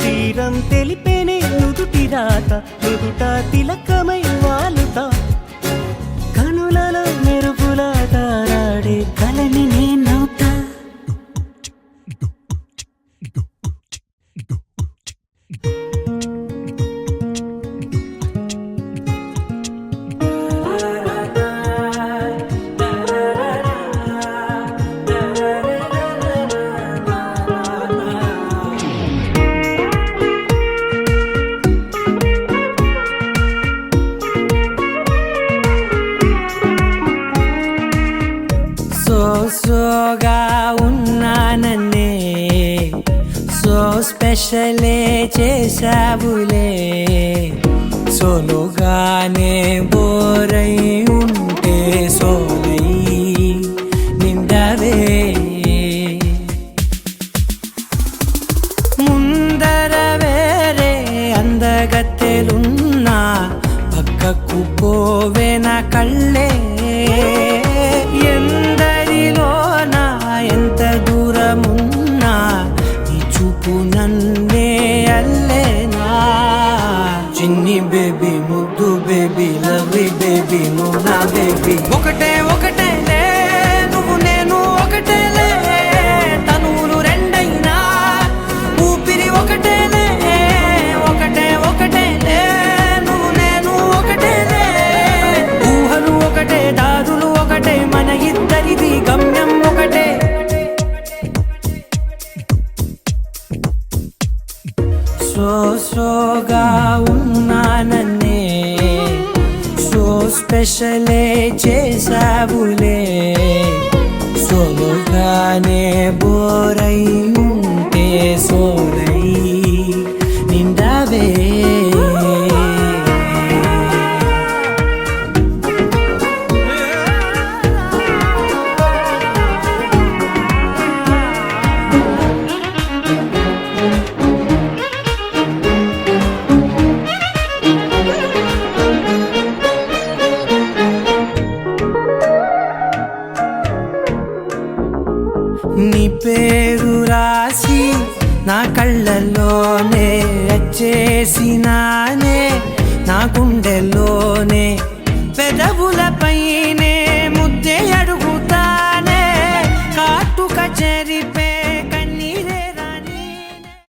తీరం తెలిపెనే నుదుటి రాత, నుదుట తిలకమై వాలుతా. కనులలో మెరుపుల తారాడే కలని నేనవుతా. సోగా ఉన్నానన్నే సో స్పెషలే చేసావులే. సోలోగానే బోరై ఉంటే సోలై నిండవే. ముందర వేరే అందగత్తెలున్నా, పక్కకు పోవే నా కళ్ళే. ఎందరిలోనా ఎంత దూరమున్నా, నీ చూపు నన్నే అల్లేనా. చిన్ని బేబీ ముద్దు బేబీ లవ్లీ బేబీ నువ్వు నా బేబీ. ఒకటే ఒకటేలే నువ్వు నేను ఒకటేలే, తనువులు రెండైనా ఊపిరి ఒకటేలే. ఒకటే ఒకటేలే నువ్వు నేను ఒకటేలే, ఊహలు ఒకటే దారులు ఒకటే, మన ఇద్దరిది గమ్యం ఒకటే. సోగా ఉన్నానన్నే సో స్పెషలే చేసావులే. సోలోగానే బోరై ఉంటే సోలై నిండవే. పేరు రాసి నా కళ్ళల్లోనే వచ్చేసినానే నా గుండెల్లోనే పెదవులపైనే